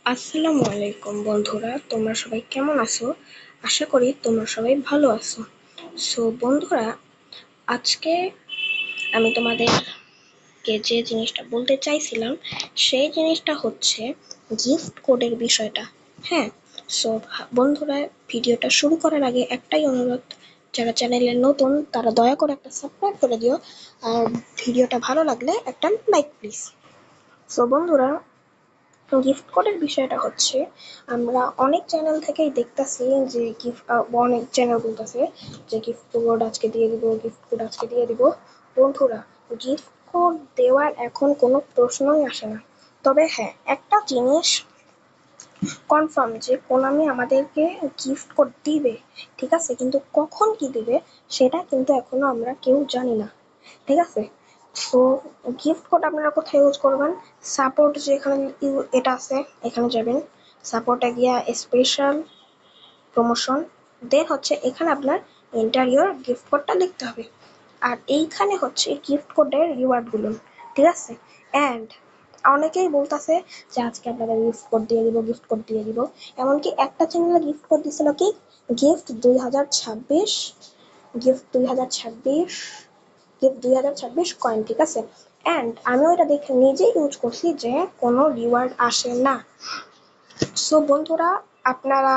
আসসালামু আলাইকুম বন্ধুরা, তোমরা সবাই কেমন আছো? আশা করি তোমরা সবাই ভালো আছো। সো বন্ধুরা, আজকে আমি তোমাদেরকে যে জিনিসটা বলতে চাইছিলাম সেই জিনিসটা হচ্ছে গিফট কোডের বিষয়টা। হ্যাঁ, সো বন্ধুরা, ভিডিওটা শুরু করার আগে একটাই অনুরোধ, যারা চ্যানেলে নতুন তারা দয়া করে একটা সাবস্ক্রাইব করে দিও, আর ভিডিওটা ভালো লাগলে একটা লাইক প্লিজ। সো বন্ধুরা, গিফট কোডের বিষয়টা হচ্ছে, আমরা অনেক চ্যানেল থেকেই দেখতেছি যে অনেক চ্যানেল বলতেছে যে গিফট কোড আজকে দিয়ে দিব, গিফট কোড আজকে দিয়ে দিব। বন্ধুরা, গিফট কোড দেওয়ার এখন কোনো প্রশ্নই আসে না। তবে হ্যাঁ, একটা জিনিস কনফার্ম যে কোনামি আমাদেরকে গিফট কোড দিবে, ঠিক আছে, কিন্তু কখন কি দিবে সেটা কিন্তু এখনো আমরা কেউ জানি না, ঠিক আছে। সো গিফট কোড আপনারা কোথায় ইউজ করবেন? সাপোর্ট যেখানে এটা আছে এখানে যাবেন, সাপোর্টে গিয়া স্পেশাল প্রমোশন, দেন হচ্ছে এখানে আপনার ইন্টারিয়র গিফট কোডটা লিখতে হবে। আর এইখানে হচ্ছে গিফট কোডের রিওয়ার্ডগুলো, ঠিক আছে। অ্যান্ড অনেকেই বলতেছে যে আজকে আপনাদের গিফট কোড দিয়ে দিব, গিফট কোড দিয়ে দিব। এমনকি একটা চ্যানেলে গিফট কোড দিছিল কি, গিফট 2026, গিফট 2026, গিফট 2026 কয়েন, ঠিক আছে। অ্যান্ড আমি ওইটা দেখে নিজেই ইউজ করছি যে কোনো রিওয়ার্ড আসে না। সো বন্ধুরা, আপনারা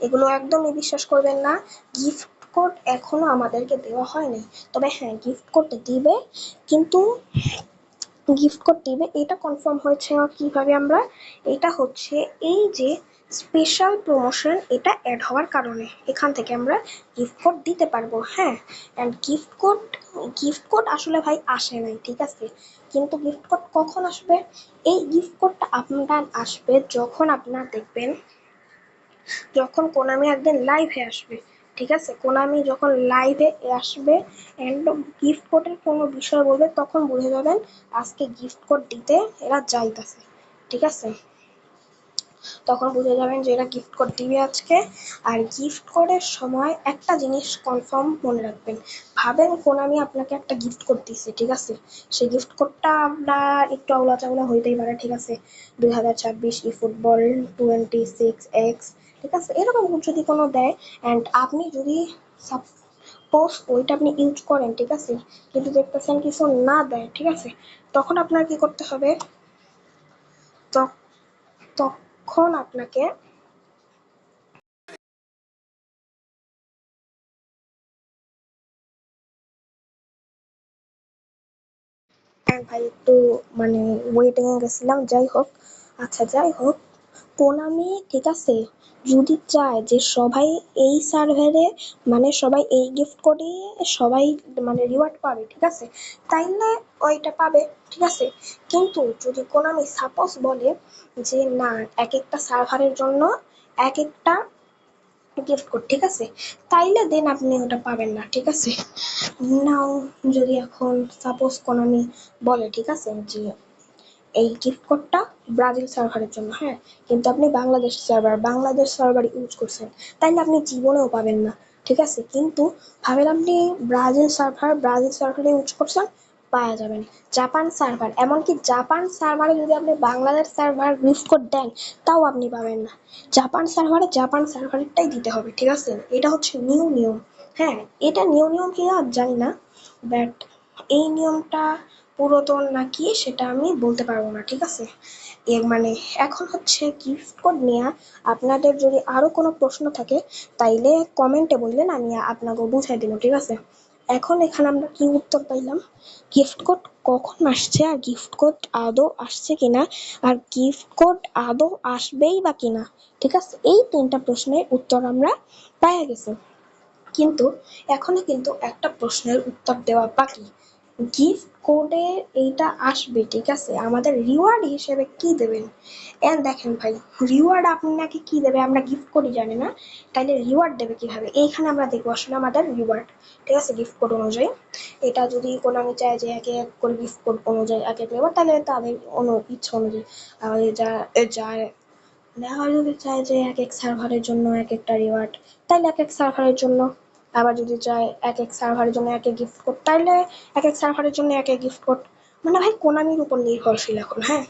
এগুলো একদমই বিশ্বাস করবেন না। গিফট কোড এখনো আমাদেরকে দেওয়া হয়নি, তবে হ্যাঁ গিফট কোড দিবে, কিন্তু গিফট কোড দিবে এটা কনফার্ম হয়েছে কিভাবে আমরা, এটা হচ্ছে এই যে স্পেশাল প্রমোশন এটা অ্যাড হওয়ার কারণে এখান থেকে আমরা গিফট কোড দিতে পারবো। হ্যাঁ, অ্যান্ড গিফট কোড আসলে ভাই আসে নাই, ঠিক আছে, কিন্তু গিফট কোড কখন আসবে? এই গিফট কোডটা আপনার আসবে যখন আপনার দেখবেন, যখন কোনামি একদিন লাইভে আসবে, ঠিক আছে, কোনামি যখন লাইভে আসবে অ্যান্ড গিফট কোডের কোনো বিষয় বলবে, তখন বুঝে যাবেন আজকে গিফট কোড দিতে এরা যাইতেছে, ঠিক আছে। তখন বুঝে যাবেন যে এরা গিফট কোড দিবে আজকে। আর গিফট কোডের সময় একটা জিনিস কনফার্ম মনে রাখবেন, ভাবেন কোনামি আপনাকে একটা গিফট কোড দিচ্ছে, ঠিক আছে, সেই গিফট কোডটা আপনার একটু আউলা চাউলা হইতেই পারে, ঠিক আছে, 2026 ই ফুটবল 26X, ঠিক আছে, এরকম যদি কোনো দেয় অ্যান্ড আপনি যদি সাপোজ ওইটা আপনি ইউজ করেন, ঠিক আছে, কিন্তু দেখতেছেন কিছু না দেয়, ঠিক আছে, তখন আপনার কি করতে হবে? তখন আপনাকে হ্যাঁ ভাই, একটু মানে ওয়েটিং এ গেছিলাম, যাই হোক। আচ্ছা যাই হোক, কোনামি, ঠিক আছে, যদি চায় যে সবাই এই সার্ভারে, মানে সবাই এই গিফট কোডে সবাই মানে রিওয়ার্ড পাবে, ঠিক আছে, তাইলে ওইটা পাবে, ঠিক আছে। কিন্তু যদি কোনামি সাপোজ বলে যে না, এক একটা সার্ভারের জন্য এক একটা গিফট কোড, ঠিক আছে, তাইলে দেন আপনি ওটা পাবেন না, ঠিক আছে। নাও, যদি এখন সাপোজ কোনামি বলে, ঠিক আছে, যে এই গিফট কোডটা ব্রাজিল সার্ভারের জন্য, হ্যাঁ, কিন্তু আপনি বাংলাদেশ সার্ভার ইউজ করছেন, তাইলে আপনি জীবনেও পাবেন না, ঠিক আছে। কিন্তু ভাবেন আপনি ব্রাজিল সার্ভারে ইউজ করছেন, পাওয়া যাবেন। জাপান সার্ভার, এমনকি জাপান সার্ভারে যদি আপনি বাংলাদেশ সার্ভার গিফট কোড দেন, তাও আপনি পাবেন না। জাপান সার্ভারেরটাই দিতে হবে, ঠিক আছে, এটা হচ্ছে নিয়ম। হ্যাঁ, এটা নিয়ম কি আর জানি না, বাট এই নিয়মটা পুরাতন নাকি সেটা আমি বলতে পারবো না, ঠিক আছে। এর মানে এখন হচ্ছে গিফট কোড নিয়ে আপনাদের যদি আরো কোনো প্রশ্ন থাকে তাইলে কমেন্টে বললেন, আমি আপনাকে বুঝাই দিব, ঠিক আছে। এখন এখানে আমরা কি উত্তর পাইলাম, গিফট কোড কখন আসছে, আর গিফট কোড আদৌ আসছে কিনা, আর গিফট কোড আদৌ আসবেই বা কিনা, ঠিক আছে, এই তিনটা প্রশ্নের উত্তর আমরা পাইয়া গেছি। কিন্তু এখনো কিন্তু একটা প্রশ্নের উত্তর দেওয়া বাকি, গিফট কোডে এইটা আসবে, ঠিক আছে, আমাদের রিওয়ার্ড হিসেবে কি দেবেন? এন্ড দেখেন ভাই, রিওয়ার্ড আপনাকে কি দেবে আমরা গিফট কোডই জানি না, তাইলে রিওয়ার্ড দেবে কিভাবে? এইখানে আমরা দেখবো আসলে আমাদের রিওয়ার্ড, ঠিক আছে, গিফট কোড অনুযায়ী। এটা যদি কোনো আমি চাই যে একে এক করে গিফট কোড অনুযায়ী এক এক রিওয়ার্ড, তাহলে তাদের ইচ্ছা অনুযায়ী যা যা নেওয়া, যদি চায় যে এক এক সার্ভারের জন্য এক একটা রিওয়ার্ড, তাইলে এক এক সার্ভারের জন্য। আবার যদি চায় এক এক সার্ভারের জন্য এক এক গিফট কোড, তাইলে এক এক সার্ভারের জন্য এক এক গিফট কোড। মানে ভাই কোনামির উপর নির্ভরশীল এখন। হ্যাঁ,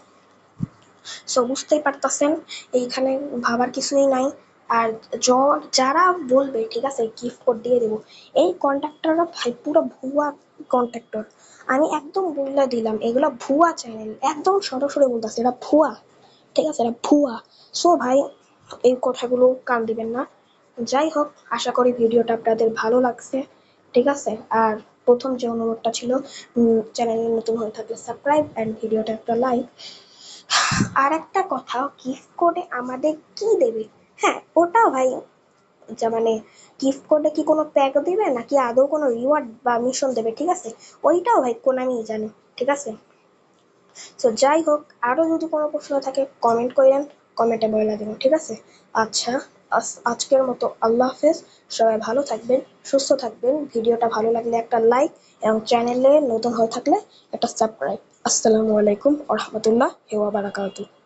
সো বুঝতেই পারতাছেন এইখানে ভাবার কিছুই নাই। আর যারা বলবে ঠিক আছে গিফট কোড দিয়ে দেবো, এই কন্ট্রাক্টররা ভাই পুরো ভুয়া কন্ট্রাক্টর। আমি একদম বলে দিলাম এগুলো ভুয়া চ্যানেল, একদম সরাসরি বলতেছে এটা ভুয়া। ঠিক আছে, এটা ভুয়া। সো ভাই এই কথাগুলো কান দিবেন না। যাই হোক, আশা করি ভিডিওটা আপনাদের ভালো লাগছে। ঠিক আছে, আর প্রথম যে অনুরোধটা ছিল, চ্যানেলে নতুন হয়ে থাকলে সাবস্ক্রাইব অ্যান্ড ভিডিওটা একটা লাইক। আর একটা কথা, গিফট কোডে আমাদের কি দেবে? হ্যাঁ, ওটাও ভাই যা মানে গিফট কোডে কি কোনো প্যাক দিবে নাকি আদৌ কোনো রিওয়ার্ড বা মিশন দেবে, ঠিক আছে, ওইটাও ভাই কোনামিই জানে। ঠিক আছে, তো যাই হোক, আরো যদি কোনো প্রশ্ন থাকে কমেন্ট করেন, কমেন্টে বলে দেবেন। ঠিক আছে, আচ্ছা, আজকের মতো আল্লাহ হাফেজ। সবাই ভালো থাকবেন, সুস্থ থাকবেন। ভিডিওটা ভালো লাগলে একটা লাইক এবং চ্যানেলে নতুন হয়ে থাকলে একটা সাবস্ক্রাইব। আসসালামু আলাইকুম ওয়া রাহমাতুল্লাহি ওয়া বারাকাতুহু।